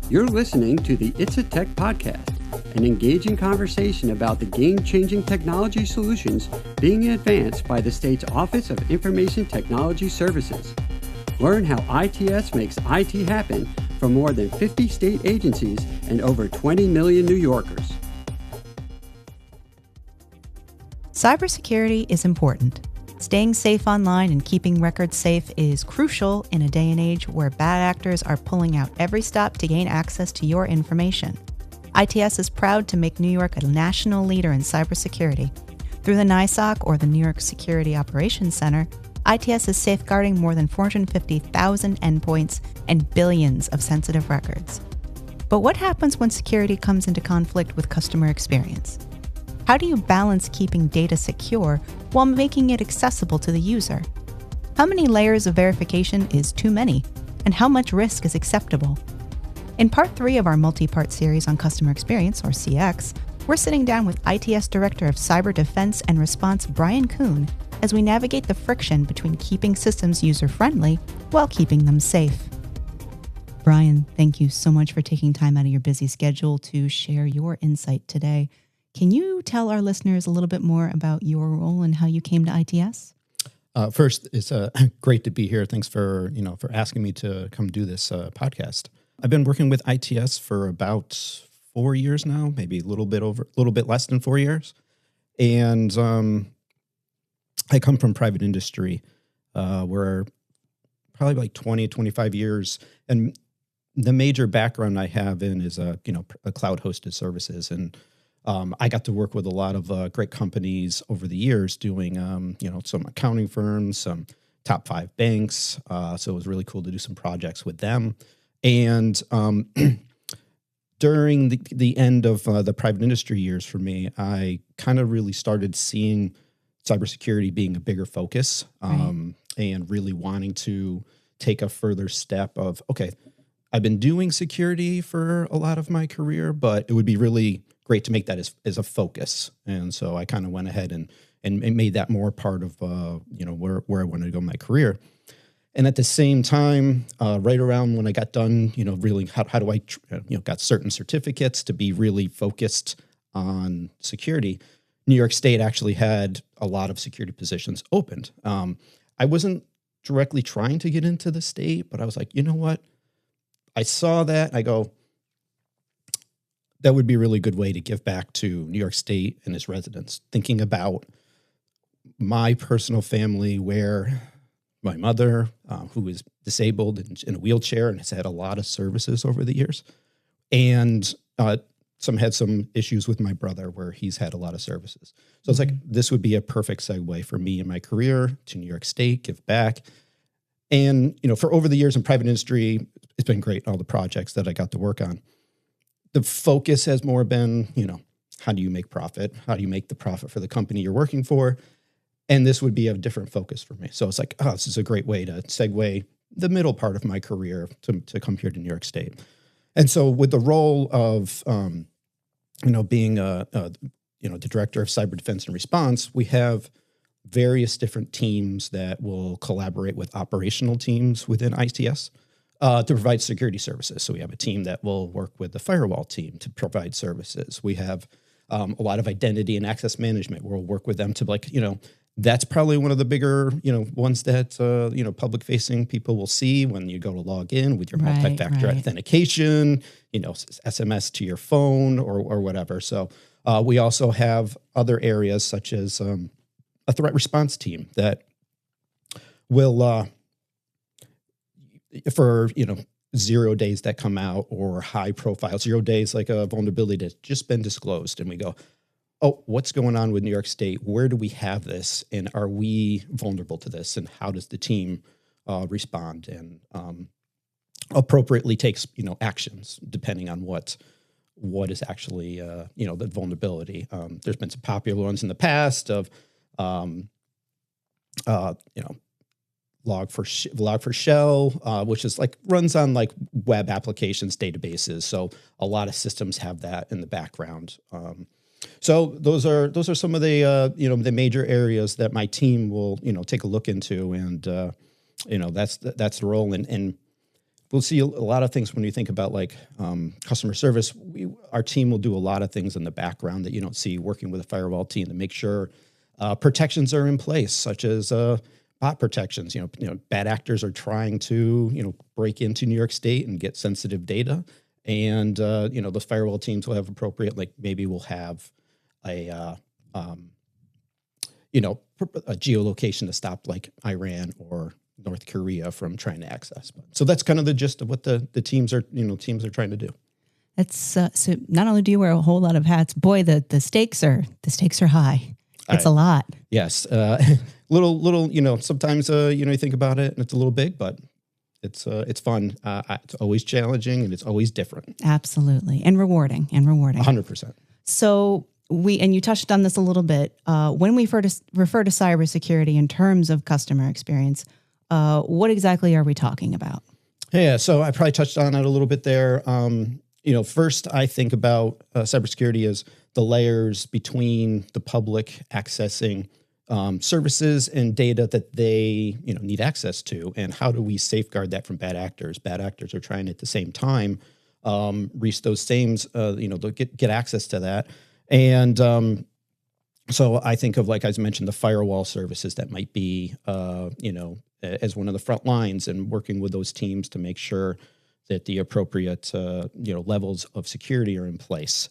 You're listening to the It's a Tech podcast, an engaging conversation about the game-changing technology solutions being advanced by the state's Office of Information Technology Services. Learn how ITS makes IT happen for more than 50 state agencies and over 20 million New Yorkers. Cybersecurity is important. Staying safe online and keeping records safe is crucial in a day and age where bad actors are pulling out every stop to gain access to your information. ITS is proud to make New York a national leader in cybersecurity. Through the NYSOC, or the New York Security Operations Center, ITS is safeguarding more than 450,000 endpoints and billions of sensitive records. But what happens when security comes into conflict with customer experience? How do you balance keeping data secure while making it accessible to the user? How many layers of verification is too many? And how much risk is acceptable? In part 3 of our multi-part series on customer experience, or CX, we're sitting down with ITS Director of Cyber Defense and Response, Brian Koon, as we navigate the friction between keeping systems user-friendly while keeping them safe. Brian, thank you so much for taking time out of your busy schedule to share your insight today. Can you tell our listeners a little bit more about your role and how you came to ITS? First, it's great to be here. Thanks for asking me to come do this podcast. I've been working with ITS for about 4 years now, maybe a little bit less than 4 years. And I come from private industry, where probably like 20, 25 years. And the major background I have in is a cloud hosted services. And I got to work with a lot of great companies over the years doing, some accounting firms, some top 5 banks. So it was really cool to do some projects with them. And during the end of the private industry years for me, I kind of really started seeing cybersecurity being a bigger focus, and really wanting to take a further step of, okay, I've been doing security for a lot of my career, but it would be really great to make that as a focus. And so I kind of went ahead and made that more part of, where I wanted to go in my career. And at the same time, right around when I got done, really how do I, got certain certificates to be really focused on security. New York State actually had a lot of security positions opened. I wasn't directly trying to get into the state, but I was like, you know what? I saw that. I go, that would be a really good way to give back to New York State and its residents. Thinking about my personal family, where my mother, who is disabled and in a wheelchair and has had a lot of services over the years, and had some issues with my brother where he's had a lot of services. So it's like, this would be a perfect segue for me in my career to New York State, give back. And, for over the years in private industry, it's been great, all the projects that I got to work on. The focus has more been, how do you make profit? How do you make the profit for the company you're working for? And this would be a different focus for me. So it's like, this is a great way to segue the middle part of my career to come here to New York State. And so with the role of, being the director of cyber defense and response, we have various different teams that will collaborate with operational teams within ITS to provide security services. So we have a team that will work with the firewall team to provide services. We have a lot of identity and access management where we'll work with them to that's probably one of the bigger, ones that, public-facing people will see when you go to log in with your multi-factor authentication, SMS to your phone or whatever. So we also have other areas such as a threat response team that will, for 0 days that come out, or high profile 0 days, like a vulnerability that's just been disclosed. And we go, oh, what's going on with New York State? Where do we have this? And are we vulnerable to this? And how does the team respond and appropriately takes, actions depending on what is actually, the vulnerability. There's been some popular ones in the past of, Log4Shell, which is runs on web applications databases. So a lot of systems have that in the background. So those are some of the the major areas that my team will take a look into, and that's the role. And we'll see a lot of things when you think about like customer service. Our team will do a lot of things in the background that you don't see, working with a firewall team to make sure protections are in place, such as bot protections. Bad actors are trying to break into New York State and get sensitive data, and those firewall teams will have appropriate, like maybe we'll have a geolocation to stop like Iran or North Korea from trying to access. So that's kind of the gist of what the teams are trying to do. That's so not only do you wear a whole lot of hats, boy, the stakes are high. It's a lot. Yes. Little, sometimes, you think about it and it's a little big, but it's fun. It's always challenging and it's always different. Absolutely. And rewarding. 100%. So and you touched on this a little bit, when we refer to cybersecurity in terms of customer experience, what exactly are we talking about? Yeah, so I probably touched on it a little bit there. First I think about cybersecurity as the layers between the public accessing services and data that they need access to, and how do we safeguard that from bad actors? Bad actors are trying at the same time reach those same, get access to that. And so I think of, like I mentioned, the firewall services that might be, as one of the front lines, and working with those teams to make sure that the appropriate, levels of security are in place.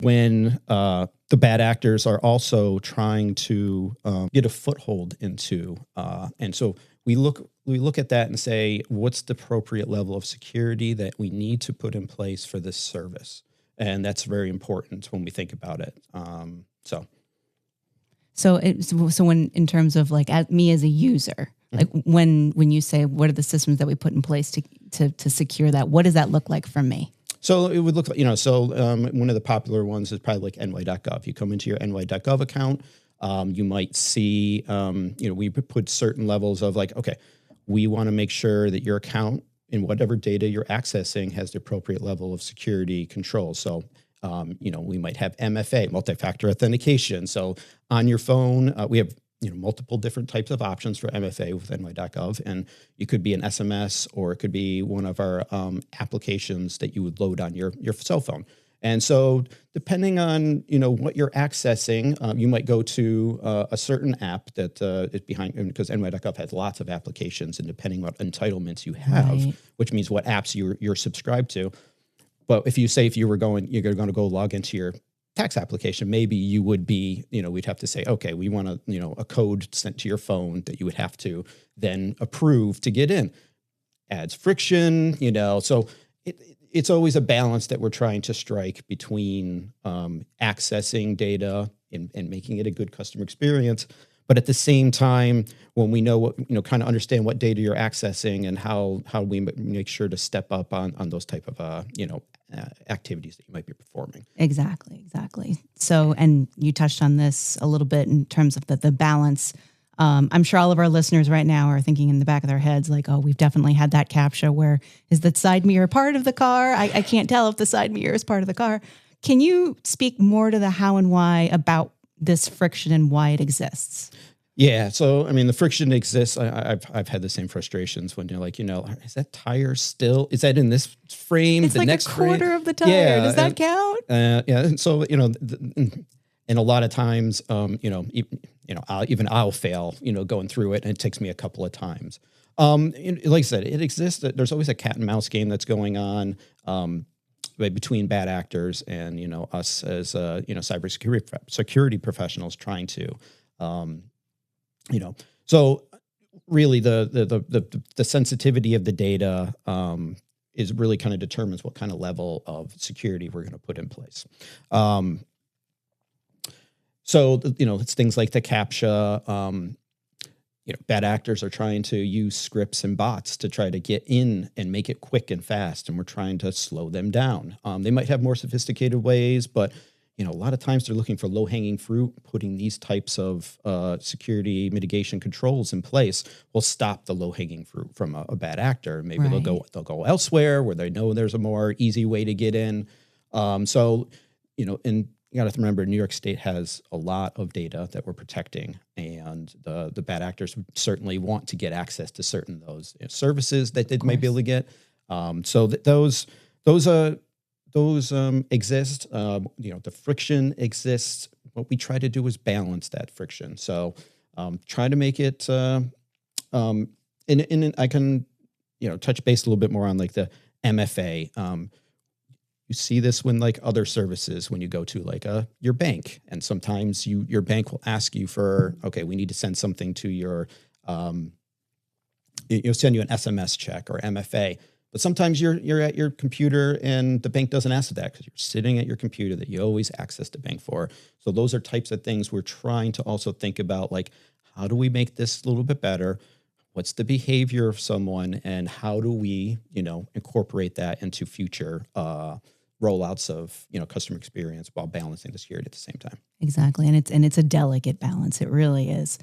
When the bad actors are also trying to get a foothold into, and so we look at that and say, what's the appropriate level of security that we need to put in place for this service? And that's very important when we think about it. So when, in terms of like me as a user, like when you say, what are the systems that we put in place to secure that? What does that look like for me? So it would look like, one of the popular ones is probably like ny.gov. You come into your ny.gov account, you might see, we put certain levels of like, okay, we want to make sure that your account and whatever data you're accessing has the appropriate level of security control. So, we might have MFA, multi-factor authentication. So on your phone, we have multiple different types of options for MFA with ny.gov, and it could be an SMS or it could be one of our applications that you would load on your cell phone. And so depending on, what you're accessing, you might go to a certain app that is behind, because ny.gov has lots of applications, and depending on what entitlements you have, right, which means what apps you're subscribed to. But if you were going to go log into your tax application, maybe you would be, we'd have to say, okay, we want a code sent to your phone that you would have to then approve to get in. Adds friction, so it's always a balance that we're trying to strike between accessing data and making it a good customer experience. But at the same time, when we know what, kind of understand what data you're accessing and how we make sure to step up on those type of, activities that you might be performing. Exactly. So, and you touched on this a little bit in terms of the balance. I'm sure all of our listeners right now are thinking in the back of their heads, like, oh, we've definitely had that CAPTCHA where is the side mirror part of the car? I can't tell if the side mirror is part of the car. Can you speak more to the how and why about this friction and why it exists? Yeah. So, the friction exists. I've had the same frustrations when you're like, is that tire still, is that in this frame? It's the like next a quarter frame? Of the tire. Yeah, does that count? Yeah. And so, and a lot of times, I'll fail, going through it, and it takes me a couple of times. Like I said, it exists. There's always a cat and mouse game that's going on, between bad actors and, us as, cybersecurity professionals trying to, so really the sensitivity of the data is really kind of determines what kind of level of security we're going to put in place. So, it's things like the CAPTCHA. Bad actors are trying to use scripts and bots to try to get in and make it quick and fast, and we're trying to slow them down. They might have more sophisticated ways, but a lot of times they're looking for low-hanging fruit. Putting these types of security mitigation controls in place will stop the low-hanging fruit from a bad actor. Maybe right. they'll go elsewhere where they know there's a more easy way to get in. And you got to remember, New York State has a lot of data that we're protecting, and the bad actors certainly want to get access to certain those services that they might be able to get. So those exist. The friction exists. What we try to do is balance that friction. So try to make it. And I can touch base a little bit more on like the MFA. You see this when like other services, when you go to like your bank, and sometimes your bank will ask you for, okay, we need to send something to your, you'll send you an SMS check or MFA, but sometimes you're at your computer and the bank doesn't ask for that because you're sitting at your computer that you always access the bank for. So those are types of things we're trying to also think about, like, how do we make this a little bit better? What's the behavior of someone, and how do we, incorporate that into future rollouts of, customer experience while balancing the security at the same time? Exactly. And it's a delicate balance. It really is.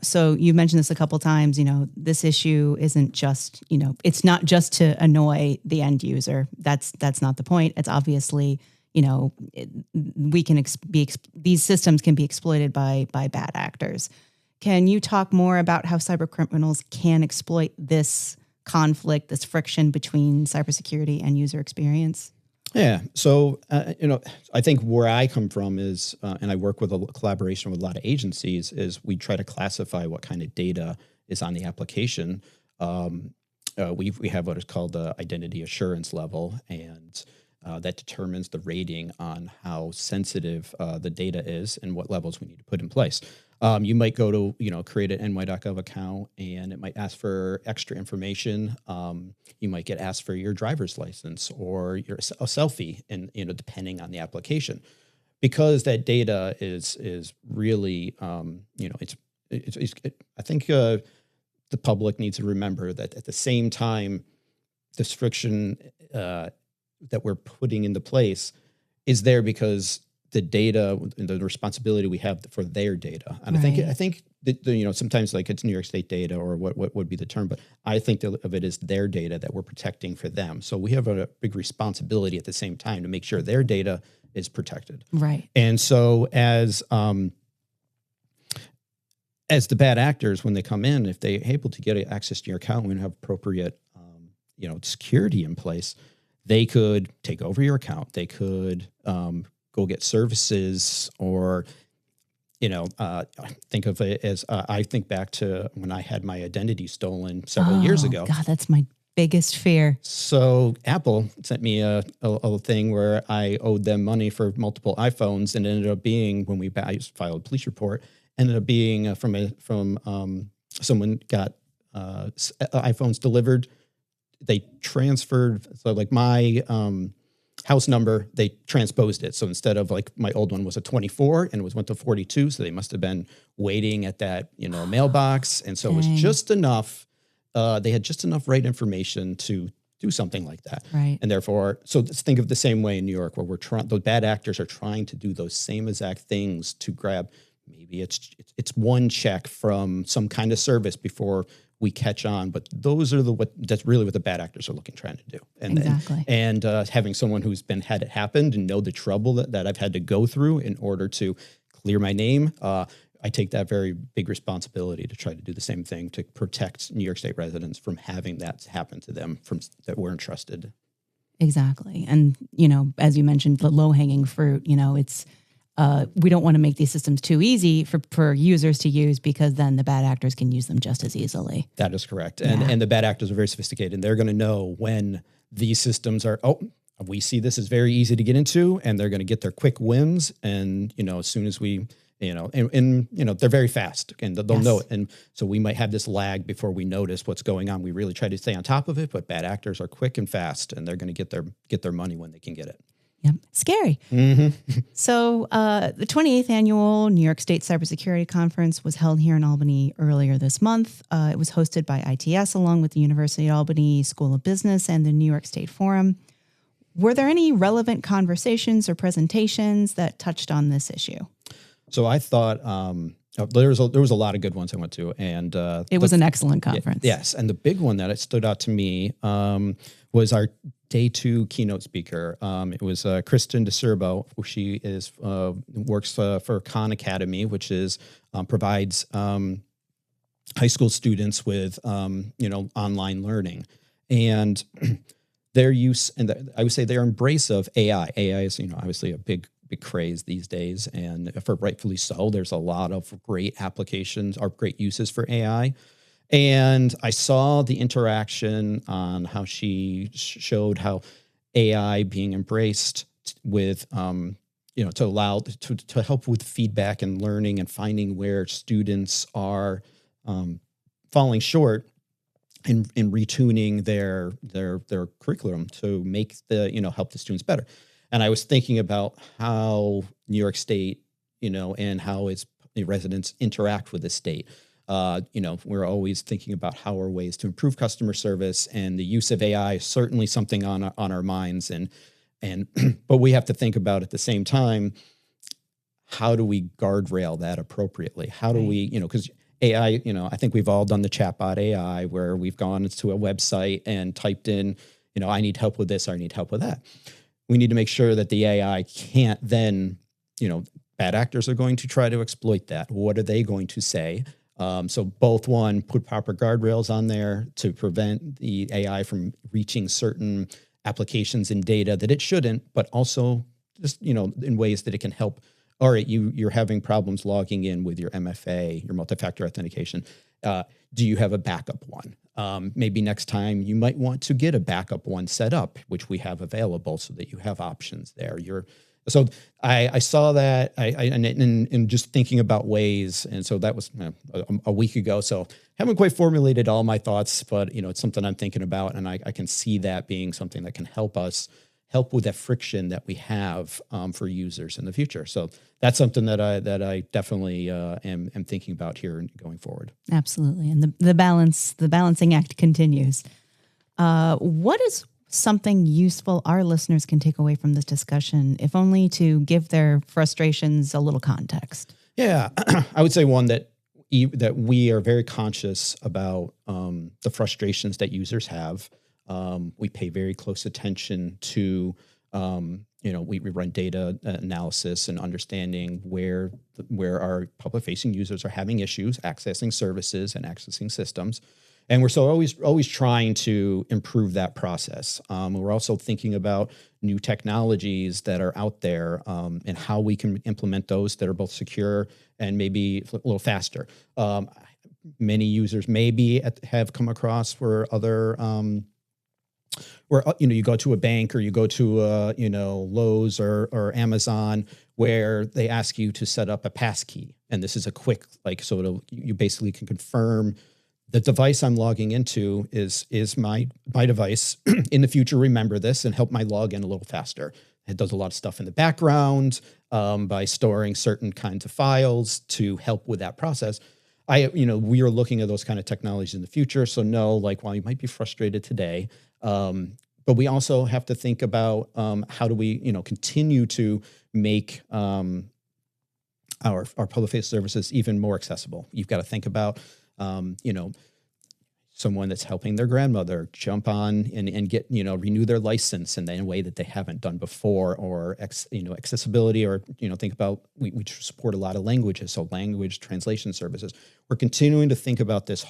So you mentioned this a couple times, this issue isn't just, it's not just to annoy the end user. That's not the point. It's obviously, these systems can be exploited by bad actors. Can you talk more about how cyber criminals can exploit this conflict, this friction between cybersecurity and user experience? Yeah. So, I think where I come from is, and I work with a collaboration with a lot of agencies, is we try to classify what kind of data is on the application. We have what is called the identity assurance level, and that determines the rating on how sensitive the data is and what levels we need to put in place. You might go to, create an ny.gov account, and it might ask for extra information. You might get asked for your driver's license or a selfie, and, depending on the application, because that data is really, I think the public needs to remember that at the same time, this friction that we're putting into place is there because the data and the responsibility we have for their data. And right. I think that, sometimes like it's New York State data or what would be the term, but I think of it as their data that we're protecting for them. So we have a big responsibility at the same time to make sure their data is protected. Right. And so as the bad actors, when they come in, if they're able to get access to your account and have appropriate, security in place, they could take over your account. They could, go get services, or, think of it as, I think back to when I had my identity stolen several years ago. God, that's my biggest fear. So Apple sent me a thing where I owed them money for multiple iPhones, and it ended up being, when I filed a police report, ended up being from someone got iPhones delivered. They transferred, so like my house number, they transposed it. So instead of like my old one was a 24 and it went to 42. So they must have been waiting at that, mailbox. And so It was just enough. They had just enough right information to do something like that. Right. And therefore, so let's think of the same way in New York, where those bad actors are trying to do those same exact things to grab, maybe it's one check from some kind of service before we catch on, but those are that's really what the bad actors are trying to do. And exactly. And having someone who's had it happen and know the trouble that I've had to go through in order to clear my name, I take that very big responsibility to try to do the same thing to protect New York State residents from having that happen to them that we're entrusted. Exactly. And, as you mentioned, the low-hanging fruit, it's we don't want to make these systems too easy for users to use, because then the bad actors can use them just as easily. That is correct. And the bad actors are very sophisticated, and they're going to know when these systems are, we see this is very easy to get into, and they're going to get their quick wins. And, as soon as we, they're very fast, and they'll know it. And so we might have this lag before we notice what's going on. We really try to stay on top of it, but bad actors are quick and fast, and they're going to get their money when they can get it. Yep. Scary. Mm-hmm. So the 28th annual New York State Cybersecurity Conference was held here in Albany earlier this month. It was hosted by ITS along with the University of Albany School of Business and the New York State Forum. Were there any relevant conversations or presentations that touched on this issue? So I thought there was a lot of good ones I went to, and it was an excellent conference. Yes, and the big one that stood out to me was our Day 2 keynote speaker. It was Kristen DeCerbo. She works for Khan Academy, which provides high school students with online learning. and their use and I would say their embrace of AI. AI is, obviously a big craze these days, and for rightfully so. There's a lot of great applications or great uses for AI. And I saw the interaction on how she showed how AI being embraced with, to allow to help with feedback and learning and finding where students are falling short in retuning their curriculum to make help the students better. And I was thinking about how New York State, and how its residents interact with the state. We're always thinking about how are ways to improve customer service, and the use of AI is certainly something on our minds. And but we have to think about at the same time, how do we guardrail that appropriately? How do we, because AI, I think we've all done the chatbot AI where we've gone to a website and typed in, I need help with this, or I need help with that. We need to make sure that the AI can't then, bad actors are going to try to exploit that. What are they going to say? So both put proper guardrails on there to prevent the AI from reaching certain applications and data that it shouldn't, but also just, in ways that it can help. All right, you're having problems logging in with your MFA, your multi-factor authentication. Do you have a backup one? Maybe next time you might want to get a backup one set up, which we have available so that you have options there. So I saw that and just thinking about ways. And so that was a week ago. So haven't quite formulated all my thoughts, but it's something I'm thinking about. And I can see that being something that can help with that friction that we have for users in the future. So that's something that I definitely am thinking about here going forward. Absolutely. And the balancing act continues. What is something useful our listeners can take away from this discussion, if only to give their frustrations a little context? Yeah, I would say one that we are very conscious about the frustrations that users have. We pay very close attention to, we run data analysis and understanding where our public-facing users are having issues accessing services and accessing systems. And we're always trying to improve that process. We're also thinking about new technologies that are out there and how we can implement those that are both secure and maybe a little faster. Many users maybe have come across where other where you go to a bank or you go to Lowe's or Amazon where they ask you to set up a passkey, and this is a quick you basically can confirm the device I'm logging into is my device. In the future, remember this and help my login a little faster. It does a lot of stuff in the background by storing certain kinds of files to help with that process. We are looking at those kind of technologies in the future. So while you might be frustrated today, but we also have to think about how do we, continue to make our public-facing services even more accessible. You've got to think about someone that's helping their grandmother jump on and get, renew their license in a way that they haven't done before, or, accessibility, or, think about, we support a lot of languages. So language translation services. We're continuing to think about this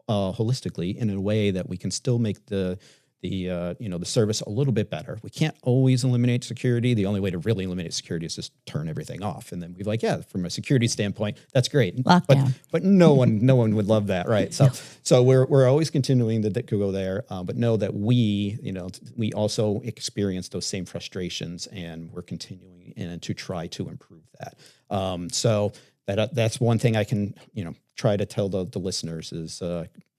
holistically in a way that we can still make the service a little bit better. We can't always eliminate security. The only way to really eliminate security is just turn everything off. And then we're from a security standpoint, that's great. Lockdown. But no one would love that, right? So we're always continuing to go there, but know that we also experience those same frustrations, and we're continuing to try to improve that. So that's one thing I can try to tell the listeners is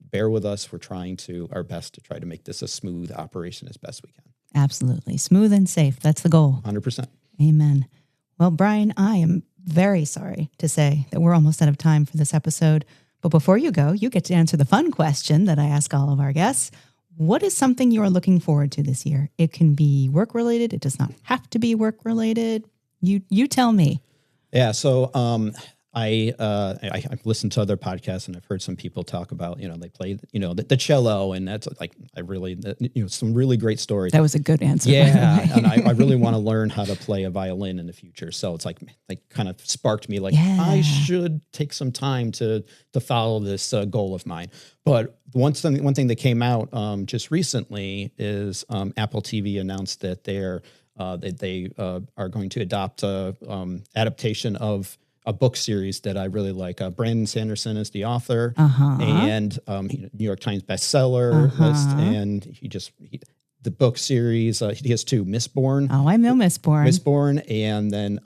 bear with us. We're trying our best to try to make this a smooth operation as best we can. Absolutely. Smooth and safe. That's the goal. 100%. Amen. Well, Brian, I am very sorry to say that we're almost out of time for this episode. But before you go, you get to answer the fun question that I ask all of our guests. What is something you are looking forward to this year? It can be work-related. It does not have to be work-related. You tell me. Yeah. So I've listened to other podcasts and I've heard some people talk about, they play, the cello, and that's like, some really great stories. That was a good answer. Yeah. And I really want to learn how to play a violin in the future. So it's like kind of sparked me, like, I should take some time to follow this goal of mine. But one thing that came out just recently is Apple TV announced that they are going to adopt a adaptation of a book series that I really like. Brandon Sanderson is the author, and New York Times bestseller list, and the book series. He has two: Mistborn. Oh, I know Mistborn. Mistborn, and then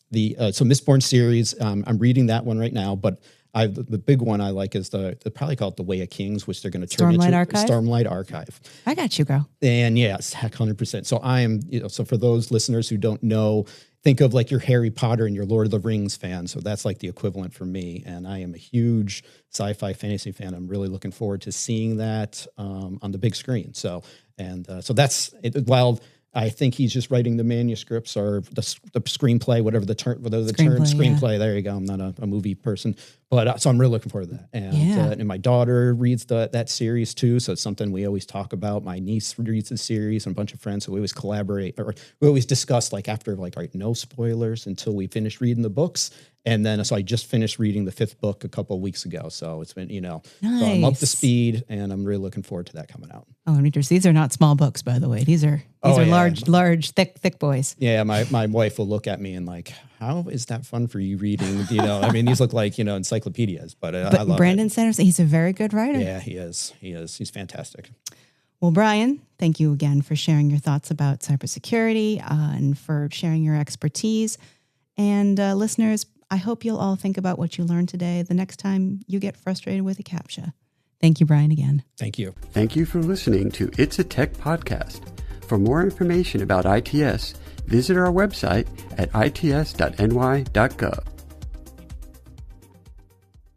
the Mistborn series. I'm reading that one right now, but the big one I like is they probably call it The Way of Kings, which they're going to turn into Stormlight Archive. I got you, girl. And yes, 100%. So I am, so for those listeners who don't know, think of like your Harry Potter and your Lord of the Rings fan. So that's like the equivalent for me. And I am a huge sci-fi fantasy fan. I'm really looking forward to seeing that on the big screen. So that's it. While I think he's just writing the manuscripts or the screenplay, whatever the term, screenplay. Yeah. There you go. I'm not a movie person, but so I'm really looking forward to that. And my daughter reads that series too. So it's something we always talk about. My niece reads the series and a bunch of friends. So we always collaborate, or we always discuss like after like, all right, no spoilers until we finish reading the books. And then, so I just finished reading the 5th book a couple of weeks ago. So it's been, nice. So I'm up to speed, and I'm really looking forward to that coming out. Oh, readers, these are not small books, by the way. These are large, thick boys. Yeah, my wife will look at me and like, how is that fun for you reading? These look like, encyclopedias, but I love Brandon it. Sanderson, he's a very good writer. Yeah, he is. He's fantastic. Well, Brian, thank you again for sharing your thoughts about cybersecurity and for sharing your expertise. And listeners, I hope you'll all think about what you learned today the next time you get frustrated with a CAPTCHA. Thank you, Brian, again. Thank you. Thank you for listening to It's a Tech Podcast. For more information about ITS, visit our website at its.ny.gov.